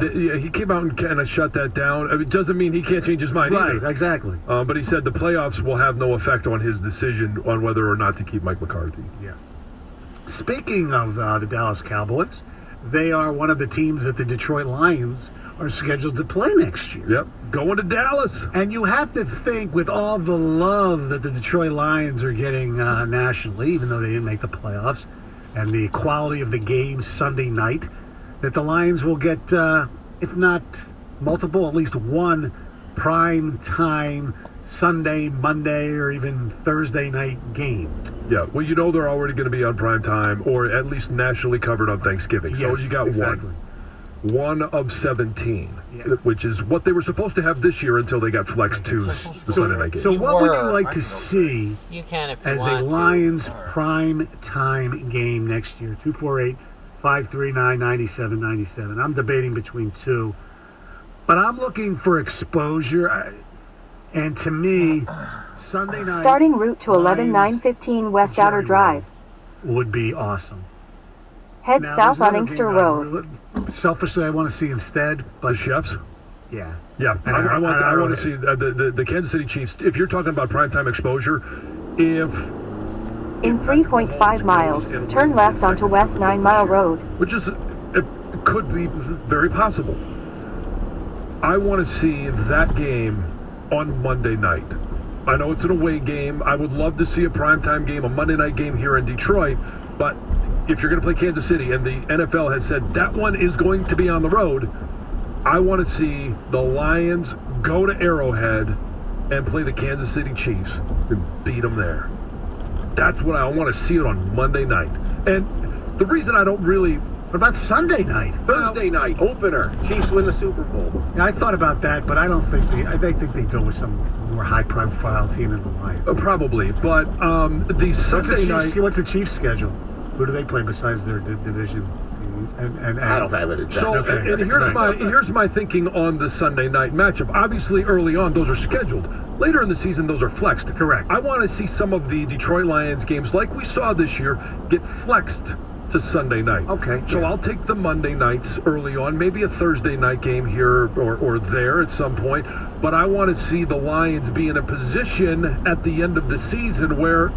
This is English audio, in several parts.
Yeah, he came out and kind of shut that down. I mean, it doesn't mean he can't change his mind either. Right, exactly. But he said the playoffs will have no effect on his decision on whether or not to keep Mike McCarthy. Yes. Speaking of the Dallas Cowboys, they are one of the teams that the Detroit Lions are scheduled to play next year. Yep, going to Dallas. And you have to think, with all the love that the Detroit Lions are getting nationally, even though they didn't make the playoffs, and the quality of the game Sunday night, that the Lions will get, if not multiple, at least one prime time Sunday, Monday, or even Thursday night game. Yeah, well, you know they're already going to be on prime time, or at least nationally covered on Thanksgiving. Yes, so you got exactly. one of 17, which is what they were supposed to have this year until they got flexed to the Sunday night game. So what would you like to see as a Lions prime time game next year? 248-539-9797. I'm debating between two, but I'm looking for exposure. And to me, Sunday night... Starting route to 11-915 West Outer Drive. Would be awesome. Head south on Inkster Road. Selfishly, I want to see instead, but... The Chefs? Yeah. Yeah, I want to see the Kansas City Chiefs. If you're talking about primetime exposure, if... In 3.5 miles, turn left onto West 9 Mile Road. Which is, it could be very possible. I want to see that game on Monday night. I know it's an away game. I would love to see a primetime game, a Monday night game here in Detroit, but if you're going to play Kansas City and the NFL has said that one is going to be on the road, I want to see the Lions go to Arrowhead and play the Kansas City Chiefs and beat them there. That's what I want to see it on Monday night. And the reason I don't really... What about Sunday night? Thursday night, opener. Chiefs win the Super Bowl. Yeah, I thought about that, but I don't think I think they go with some more high-profile team than the Lions. Probably, but the Sunday night... What's the Chiefs' schedule? Who do they play besides their division? And I don't have it exactly. So, and here's my thinking on the Sunday night matchup. Obviously, early on, those are scheduled. Later in the season, those are flexed. Correct. I want to see some of the Detroit Lions games, like we saw this year, get flexed to Sunday night. Okay. So I'll take the Monday nights early on, maybe a Thursday night game here or there at some point. But I want to see the Lions be in a position at the end of the season where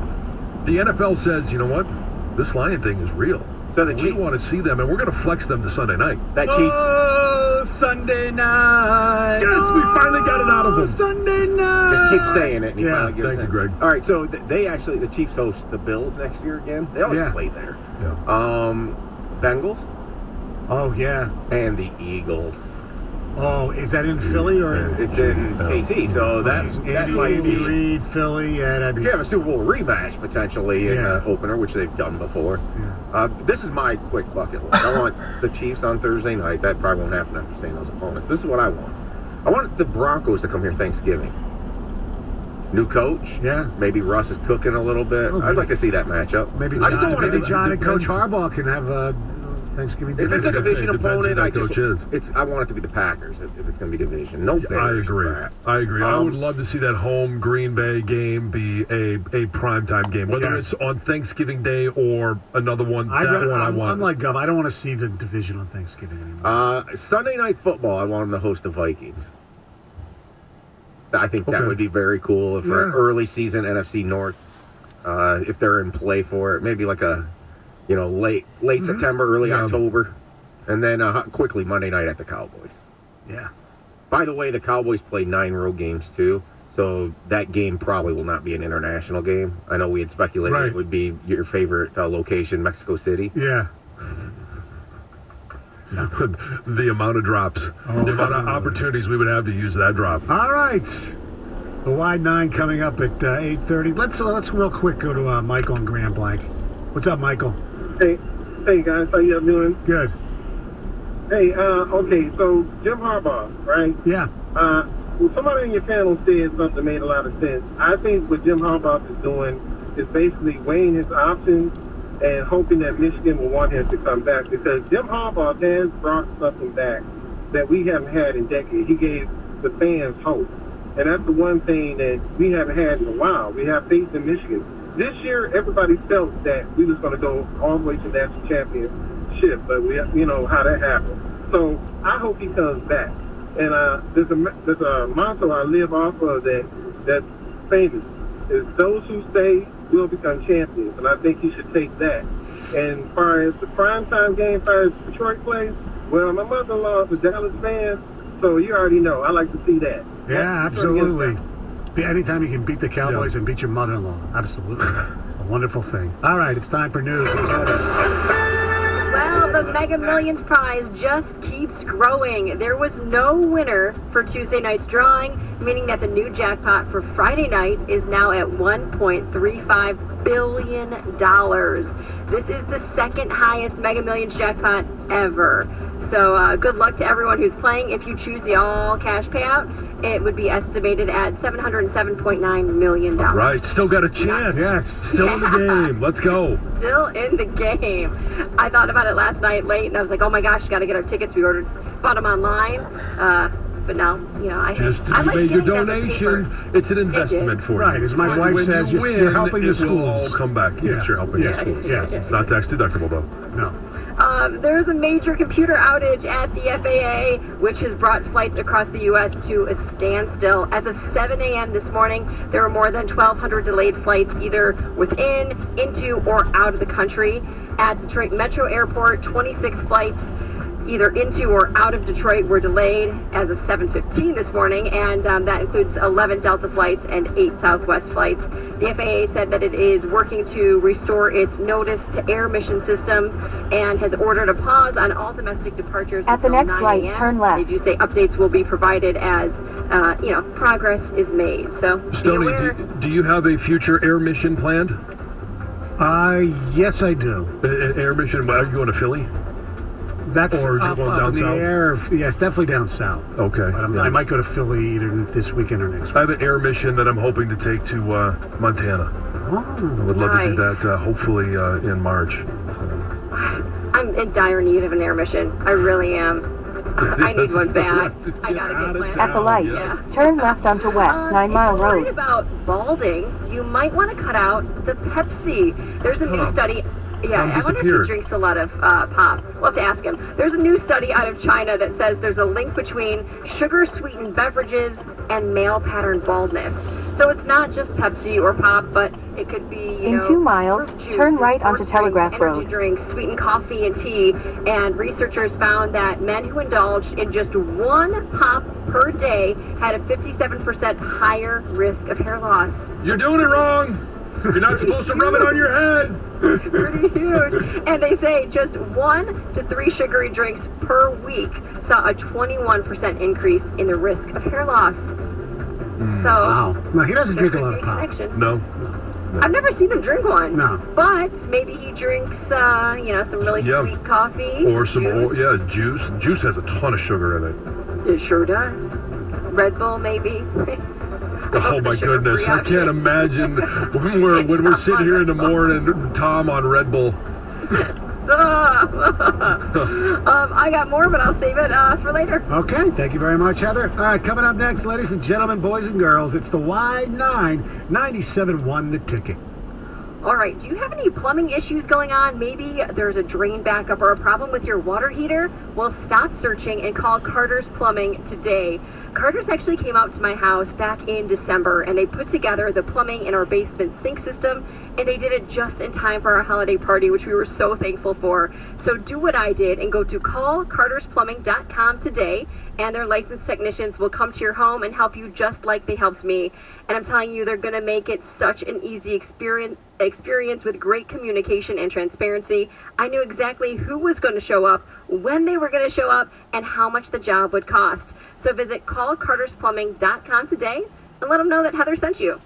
the NFL says, you know what, this Lion thing is real. So we want to see them, and we're going to flex them to Sunday night. That Chief. Oh, Sunday night. Yes, we finally got it out of him. Sunday night. Just keep saying it. And Thank you, Greg. All right, so the Chiefs host the Bills next year again. They always play there. Yeah. Bengals. Oh, yeah. And the Eagles. Oh, is that in Philly or? It's in KC, so that might be. Andy Reid, Philly, yeah, that'd be. You have a Super Bowl rematch potentially in the opener, which they've done before. Yeah. This is my quick bucket list. I want the Chiefs on Thursday night. That probably won't happen after seeing those opponents. This is what I want. I want the Broncos to come here Thanksgiving. New coach. Yeah. Maybe Russ is cooking a little bit. I'd like to see that matchup. Maybe I just don't want to do John and Coach Harbaugh can have a Thanksgiving dinner. If it's a division opponent, I want it to be the Packers if it's going to be division. No Bears. I agree. I would love to see that home Green Bay game be a primetime game, whether it's on Thanksgiving Day or another one. I'm like Gov. I don't want to see the division on Thanksgiving anymore. Sunday Night Football, I want them to host the Vikings. I think that would be very cool for an early season NFC North. If they're in play for it, maybe like a late September, early October, and then quickly Monday night at the Cowboys. Yeah. By the way, the Cowboys play 9 road games too, so that game probably will not be an international game. I know we had speculated it would be your favorite location, Mexico City. Yeah. The amount of drops, the amount of opportunities we would have to use that drop. All right. The Wide 9 coming up at 8:30. Let's real quick go to Michael and Grand Blanc. What's up, Michael? Hey guys, how you doing? Good. Hey, okay, so Jim Harbaugh, right? Yeah. Well, somebody in your panel said something that made a lot of sense. I think what Jim Harbaugh is doing is basically weighing his options and hoping that Michigan will want him to come back, because Jim Harbaugh has brought something back that we haven't had in decades. He gave the fans hope, and that's the one thing that we haven't had in a while. We have faith in Michigan. This year, everybody felt that we was going to go all the way to national championship, but we know how that happened. So I hope he comes back. And there's a motto I live off of that's famous. Is those who stay will become champions. And I think he should take that. And as far as the primetime game, as far as Detroit plays, well, my mother-in-law is a Dallas fan, so you already know. I like to see that. Yeah, absolutely. Anytime you can beat the Cowboys and beat your mother-in-law. Absolutely. A wonderful thing. All right, it's time for news. Well, the Mega Millions prize just keeps growing. There was no winner for Tuesday night's drawing, meaning that the new jackpot for Friday night is now at $1.35 billion. This is the second highest Mega Millions jackpot ever. So good luck to everyone who's playing. If you choose the all-cash payout, it would be estimated at $707.9 million. Right, still got a chance. Yes. Still in the game. Let's go. Still in the game. I thought about it last night late, and I was like, oh my gosh, got to get our tickets. We bought them online. But now, I like made your getting them donation. It's an investment for you. Right, as my wife says, you're helping the schools. It will all come back. Yes, you're helping the schools. Yes. It's not tax deductible, though. No. There's a major computer outage at the FAA, which has brought flights across the U.S. to a standstill. As of 7 a.m. this morning, there were more than 1,200 delayed flights, either within, into, or out of the country. At Detroit Metro Airport, 26 flights either into or out of Detroit were delayed as of 7:15 this morning, and that includes 11 Delta flights and 8 Southwest flights. The FAA said that it is working to restore its notice to air mission system and has ordered a pause on all domestic departures At the until next 9 light, a.m. turn left. They do say updates will be provided as progress is made. So be Stoney, aware. do you have a future air mission planned? Yes, I do. Air mission? Are you going to Philly? That's or is it up going down in the south? Yes, definitely down south. Okay. But I might go to Philly either this weekend or next week. I have an air mission that I'm hoping to take to Montana. I would love to do that, hopefully in March. I'm in dire need of an air mission. I really am. I need one bad. I gotta get planned. At the light, turn left onto West 9 Mile If you're worried Road. about balding, you might want to cut out the Pepsi. There's a new study. Yeah, I wonder if he drinks a lot of pop. We'll have to ask him. There's a new study out of China that says there's a link between sugar-sweetened beverages and male pattern baldness. So it's not just Pepsi or pop, but it could be, In 2 miles, fruit juice, turn right onto sports Telegraph drinks, energy Road. drinks, sweetened coffee and tea. And researchers found that men who indulged in just one pop per day had a 57% higher risk of hair loss. You're doing it wrong. You're not supposed to rub it on your head. Pretty huge. And they say just 1 to 3 sugary drinks per week saw a 21% increase in the risk of hair loss. So, wow. No, he doesn't drink a lot of pop. connection. No. I've never seen him drink one. No. But maybe he drinks, some really sweet coffee. Or some juice. juice. Juice has a ton of sugar in it. It sure does. Red Bull, maybe. Oh my goodness! I can't imagine when we're sitting here in the morning, Tom on Red Bull. I got more, but I'll save it for later. Okay, thank you very much, Heather. All right, coming up next, ladies and gentlemen, boys and girls, it's the Wide 9 97.1 The Ticket. All right, do you have any plumbing issues going on? Maybe there's a drain backup or a problem with your water heater? Well, stop searching and call Carter's Plumbing today. Carter's actually came out to my house back in December, and they put together the plumbing in our basement sink system, and they did it just in time for our holiday party, which we were so thankful for. So do what I did and go to callcartersplumbing.com today, and their licensed technicians will come to your home and help you just like they helped me. And I'm telling you, they're going to make it such an easy experience with great communication and transparency. I knew exactly who was going to show up, when they were going to show up, and how much the job would cost. So visit callcartersplumbing.com today and let them know that Heather sent you.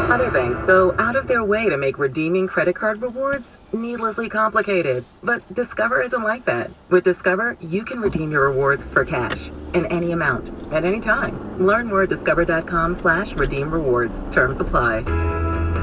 Other banks go out of their way to make redeeming credit card rewards needlessly complicated. But Discover isn't like that. With Discover, you can redeem your rewards for cash in any amount, at any time. Learn more at discover.com/redeem rewards. Terms apply.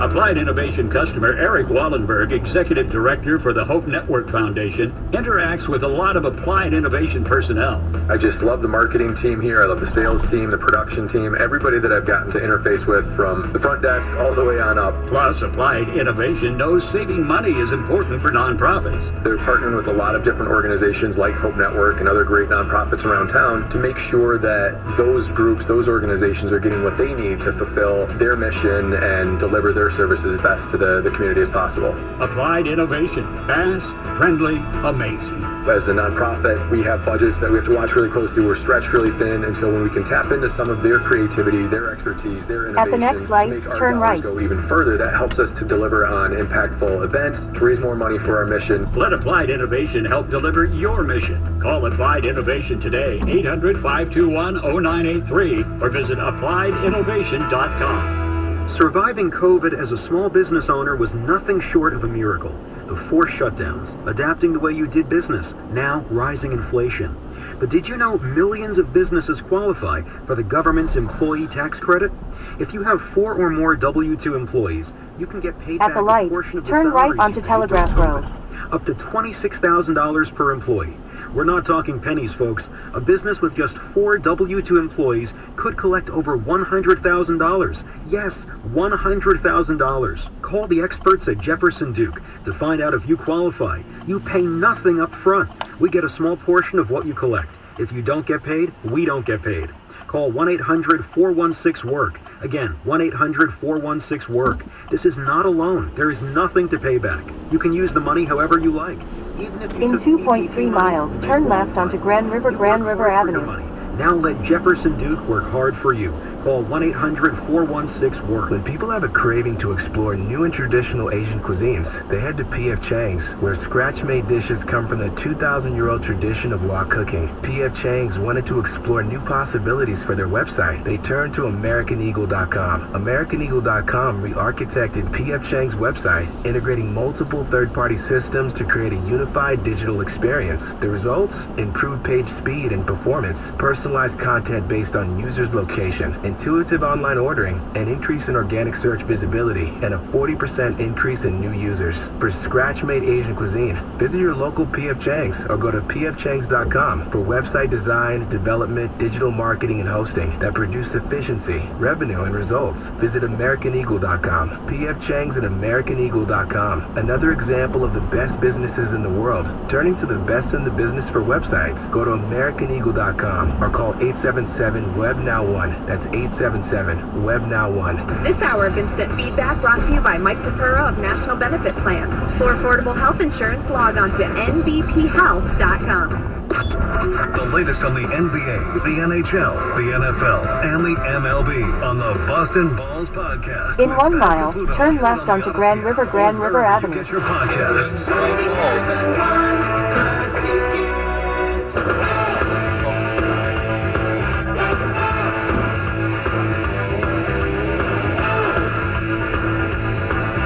Applied Innovation customer Eric Wallenberg, Executive Director for the Hope Network Foundation, interacts with a lot of Applied Innovation personnel. I just love the marketing team here. I love the sales team, the production team, everybody that I've gotten to interface with from the front desk all the way on up. Plus, Applied Innovation knows saving money is important for nonprofits. They're partnering with a lot of different organizations like Hope Network and other great nonprofits around town to make sure that those groups, those organizations are getting what they need to fulfill their mission and deliver their services best to the community as possible. Applied Innovation. Fast, friendly, amazing. As a nonprofit, we have budgets that we have to watch really closely. We're stretched really thin, and so when we can tap into some of their creativity, their expertise, their innovation, At the next light, to make our turn dollars right. go even further, that helps us to deliver on impactful events, to raise more money for our mission. Let Applied Innovation help deliver your mission. Call Applied Innovation today, 800-521-0983, or visit appliedinnovation.com. Surviving COVID as a small business owner was nothing short of a miracle. The forced shutdowns, adapting the way you did business, now rising inflation. But did you know millions of businesses qualify for the government's employee tax credit? If you have 4 or more W-2 employees, you can get paid At back the light, a portion of the turn right salaries onto you paid Telegraph during Road. COVID. Up to $26,000 per employee. We're not talking pennies, folks. A business with just 4 W-2 employees could collect over $100,000. Yes, $100,000. Call the experts at Jefferson Duke to find out if you qualify. You pay nothing up front. We get a small portion of what you collect. If you don't get paid, we don't get paid. Call 1-800-416-WORK. Again, 1-800-416-WORK. This is not a loan. There is nothing to pay back. You can use the money however you like. Even if you In took 2.3 PPP miles, money, turn they left won't onto fund Grand it. River You work hard for your Avenue. money. Now let Jefferson Duke work hard for you. Call 1-800-416-WORK. When people have a craving to explore new and traditional Asian cuisines, they head to P.F. Chang's, where scratch-made dishes come from the 2,000-year-old tradition of wok cooking. P.F. Chang's wanted to explore new possibilities for their website. They turned to AmericanEagle.com. AmericanEagle.com re-architected P.F. Chang's website, integrating multiple third-party systems to create a unified digital experience. The results? Improved page speed and performance, personalized content based on users' location, intuitive online ordering, an increase in organic search visibility, and a 40% increase in new users. For scratch-made Asian cuisine, visit your local P.F. Chang's or go to pfchangs.com for website design, development, digital marketing, and hosting that produce efficiency, revenue, and results. Visit AmericanEagle.com. P.F. Chang's and AmericanEagle.com. Another example of the best businesses in the world, turning to the best in the business for websites. Go to AmericanEagle.com or call 877-WEB-NOW1. That's 877-WEB-NOW1. This hour of instant feedback brought to you by Mike Pepera of National Benefit Plans. For affordable health insurance, log on to nbphealth.com. The latest on the NBA, the NHL, the NFL, and the MLB on the Boston Balls Podcast. In 1 mile, turn left onto Grand River Avenue. Get your podcasts.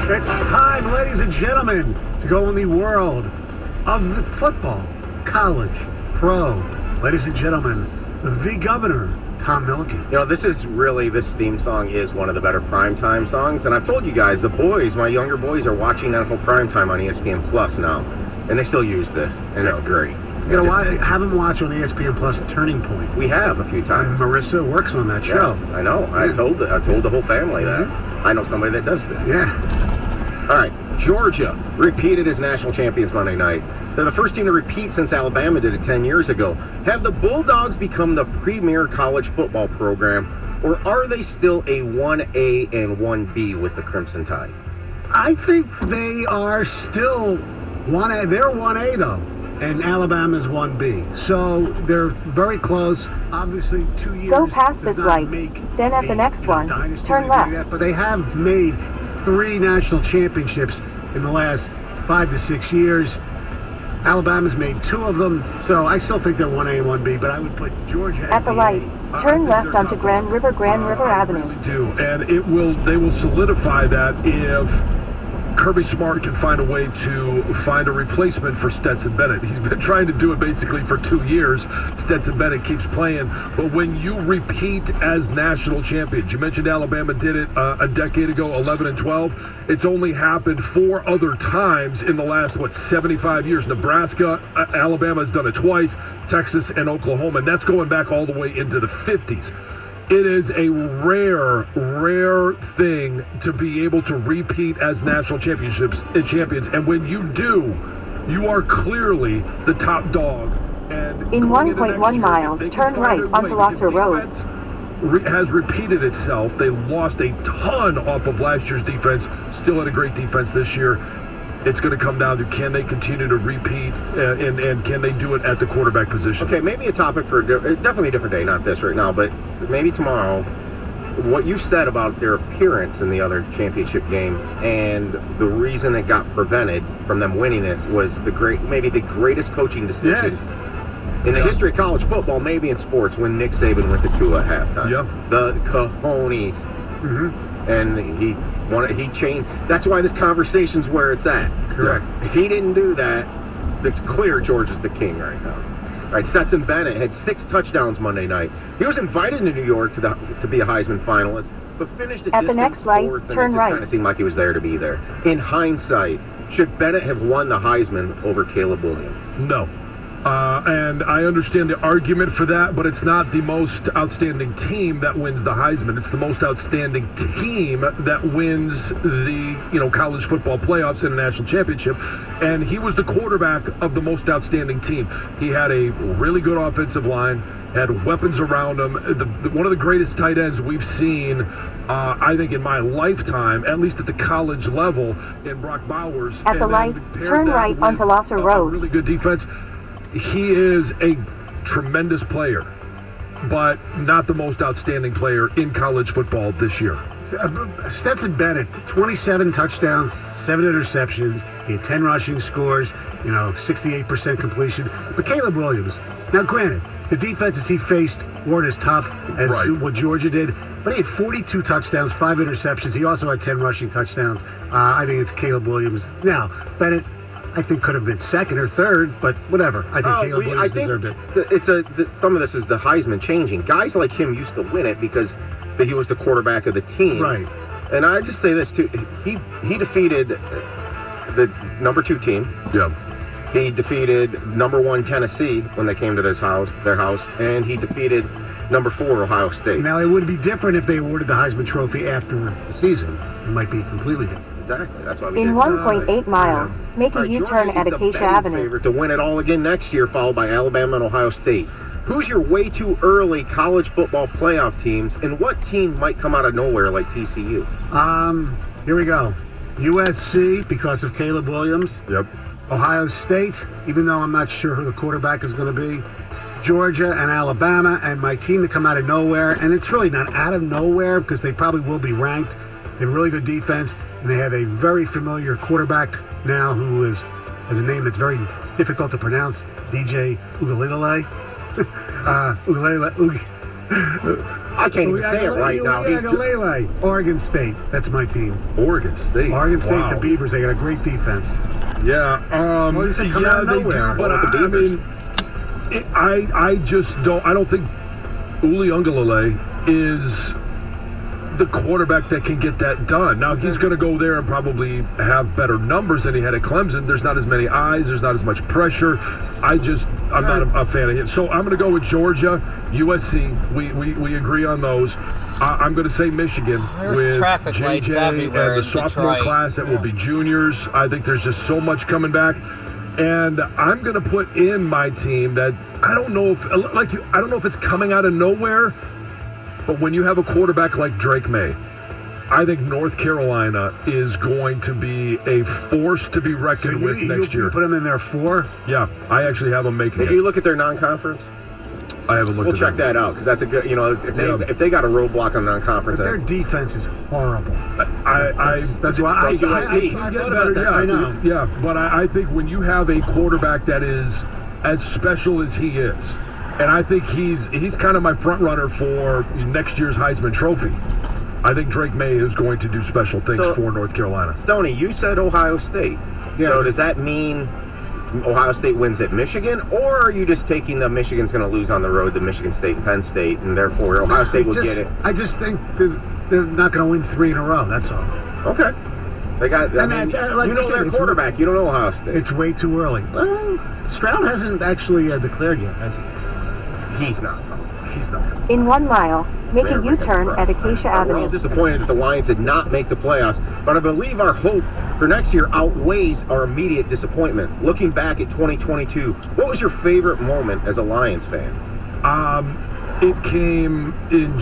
It's time, ladies and gentlemen, to go in the world of the football, college, pro. Ladies and gentlemen, the governor, Tom Milliken. You know, this theme song is one of the better primetime songs, and I've told you guys, the boys, my younger boys, are watching NFL Primetime on ESPN Plus now, and they still use this, and it's great. You know, I haven't watched on ESPN Plus Turning Point. We have a few times. Marissa works on that show. Yes, I know. Yeah. I told the whole family that. I know somebody that does this. Yeah. All right, Georgia repeated as national champions Monday night. They're the first team to repeat since Alabama did it 10 years ago. Have the Bulldogs become the premier college football program, or are they still a 1A and 1B with the Crimson Tide? I think they are still 1A. They're 1A, though, and Alabama's 1B. So they're very close. Obviously, 2 years. Go past this light. Then at the next one, turn left. But they have made 3 national championships in the last 5 to 6 years. Alabama's made 2 of them, so I still think they're 1A and 1B, but I would put Georgia as At the light, turn left onto Grand River Avenue. Really do, and they will solidify that if Kirby Smart can find a way to find a replacement for Stetson Bennett. He's been trying to do it basically for 2 years. Stetson Bennett keeps playing. But when you repeat as national champions, you mentioned Alabama did it a decade ago, 11 and 12. It's only happened 4 other times in the last, 75 years. Nebraska, Alabama has done it twice, Texas and Oklahoma, and that's going back all the way into the 50s. It is a rare thing to be able to repeat as national champions. And when you do, you are clearly the top dog. And in 1.1 miles, turn right onto Losser Road. Has repeated itself. They lost a ton off of last year's defense. Still had a great defense this year. It's going to come down to, can they continue to repeat and can they do it at the quarterback position? Okay, maybe a topic for definitely a different day, not this right now, but maybe tomorrow. What you said about their appearance in the other championship game and the reason it got prevented from them winning it was maybe the greatest coaching decision in the history of college football, maybe in sports, when Nick Saban went to Tua at halftime. Yep. The cojones. Mm-hmm. And he changed. That's why this conversation's where it's at. Correct. If he didn't do that, it's clear George is the king right now. Right, Stetson Bennett had 6 touchdowns Monday night. He was invited to New York to be a Heisman finalist, but finished at the next light, turn right. It just kind of seemed like he was there to be there. In hindsight, should Bennett have won the Heisman over Caleb Williams? No. And I understand the argument for that, but it's not the most outstanding team that wins the Heisman. It's the most outstanding team that wins the college football playoffs and a national championship. And he was the quarterback of the most outstanding team. He had a really good offensive line, had weapons around him. One of the greatest tight ends we've seen, I think, in my lifetime, at least at the college level, in Brock Bowers. At the light, turn right onto Losser Road. Really good defense. He is a tremendous player, but not the most outstanding player in college football this year. Stetson Bennett, 27 touchdowns, 7 interceptions. He had 10 rushing scores, 68% completion. But Caleb Williams, now granted, the defenses he faced weren't as tough as what Georgia did, but he had 42 touchdowns, 5 interceptions. He also had 10 rushing touchdowns. I think it's Caleb Williams. Now, Bennett, I think could have been second or third, but whatever. I think Caleb Williams deserved it. Some of this is the Heisman changing. Guys like him used to win it because he was the quarterback of the team. Right. And I just say this too: he defeated the number 2 team. Yeah. He defeated number 1 Tennessee when they came to their house, and he defeated number 4 Ohio State. Now, it would be different if they awarded the Heisman Trophy after the season. It might be completely different. Exactly. That's why we in 1.8 miles, make a U-turn at Acacia Avenue. Favorite to win it all again next year, followed by Alabama and Ohio State. Who's your way too early college football playoff teams, and what team might come out of nowhere like TCU? Here we go. USC because of Caleb Williams. Yep. Ohio State, even though I'm not sure who the quarterback is going to be. Georgia and Alabama, and my team to come out of nowhere, and it's really not out of nowhere because they probably will be ranked. They have really good defense, and they have a very familiar quarterback now who has a name that's very difficult to pronounce, DJ Ugalele. I can't even say it right now. Ugalele. Oregon State, that's my team. Oregon State. Oregon State, the Beavers, they got a great defense. Yeah. Well, you said come out of nowhere. But I don't think Uli Ugalele is the quarterback that can get that done. Now, he's going to go there and probably have better numbers than he had at Clemson. There's not as many eyes. There's not as much pressure. I'm not a fan of him. So I'm going to go with Georgia, USC. We agree on those. I'm going to say Michigan with JJ and the sophomore class that will be juniors. I think there's just so much coming back. And I'm going to put in my team that I don't know if it's coming out of nowhere, but when you have a quarterback like Drake May, I think North Carolina is going to be a force to be reckoned with next year. You put them in there 4? Yeah, I actually have them making it. Did you look at their non-conference? I haven't looked at that. We'll check that out because that's a good, if they got a roadblock on non-conference. But their defense is horrible. That's why I get better. I know. Yeah, but I think when you have a quarterback that is as special as he is, and I think he's kind of my front runner for next year's Heisman Trophy. I think Drake May is going to do special things for North Carolina. Stoney, you said Ohio State. Yeah. So does that mean Ohio State wins at Michigan, or are you just taking the Michigan's going to lose on the road to Michigan State and Penn State, and therefore Ohio State will get it? I just think they're not going to win 3 in a row. That's all. Okay. They got. Like you know their quarterback. You don't know Ohio State. It's way too early. Well, Stroud hasn't actually declared yet, has he? He's not. He's not. In 1 mile, make a U-turn at Acacia We're all Avenue. disappointed that the Lions did not make the playoffs, but I believe our hope for next year outweighs our immediate disappointment. Looking back at 2022, what was your favorite moment as a Lions fan? It came in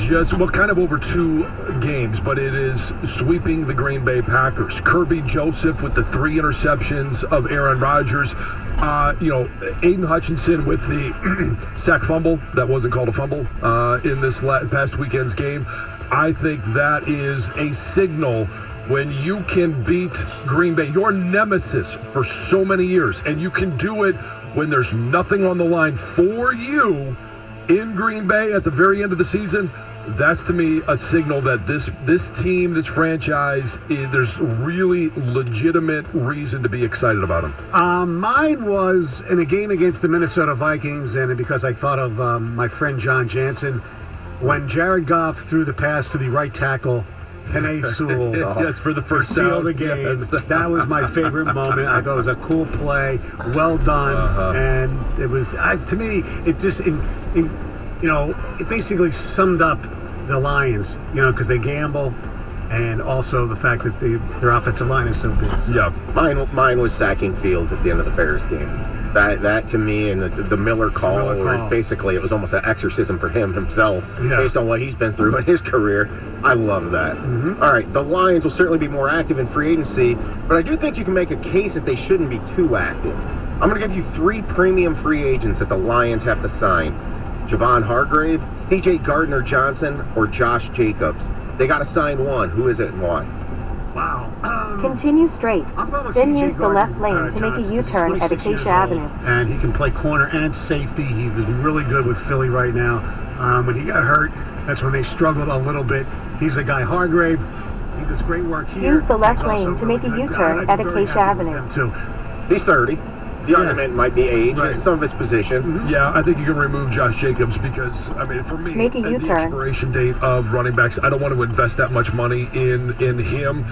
kind of over 2 games, but it is sweeping the Green Bay Packers. Kirby Joseph with the 3 interceptions of Aaron Rodgers. Aiden Hutchinson with the sack fumble. That wasn't called a fumble in this past weekend's game. I think that is a signal when you can beat Green Bay, your nemesis for so many years, and you can do it when there's nothing on the line for you in Green Bay at the very end of the season. That's to me a signal that this team, this franchise, there's really legitimate reason to be excited about them. Mine was in a game against the Minnesota Vikings, and because I thought of my friend John Jansen, when Jared Goff threw the pass to the right tackle, Penei Sewell, yes, for the first to seal down. the game. Yes. That was my favorite moment. I thought it was a cool play, well done, and it was to me. It just it basically summed up the Lions, because they gamble, and also the fact that their offensive line is so big. Yeah, mine was sacking Fields at the end of the Bears game. That to me, and the Miller call, where basically it was almost an exorcism for him himself, based on what he's been through in his career. I love that. Mm-hmm. All right, the Lions will certainly be more active in free agency, but I do think you can make a case that they shouldn't be too active. I'm going to give you 3 premium free agents that the Lions have to sign: Javon Hargrave, C.J. Gardner-Johnson, or Josh Jacobs. They got to sign one. Who is it and why? Wow. Continue straight. Then use the left lane to make a Johnson. U-turn at Acacia Avenue. And he can play corner and safety. He was really good with Philly right now. When he got hurt, that's when they struggled a little bit. He's a guy. Hargrave, he does great work here. Use the left lane to make a U-turn at Acacia Avenue. He's 30. The argument might be age, and some of it's position. Mm-hmm. Yeah, I think you can remove Josh Jacobs because, for me, make a the U-turn. expiration date of running backs, I don't want to invest that much money in him.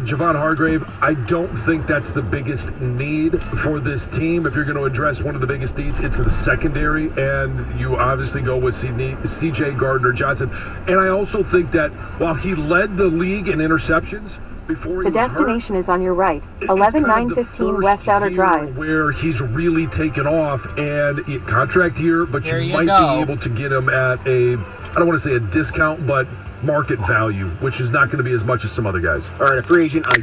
Javon Hargrave, I don't think that's the biggest need for this team. If you're going to address one of the biggest needs, it's the secondary, and you obviously go with C.J. Gardner-Johnson. And I also think that while he led the league in interceptions, the destination is on your right, 11915 West Outer Drive. Where he's really taken off, and contract year, but you might be able to get him at I don't want to say a discount, but market value, which is not going to be as much as some other guys. All right, a free agent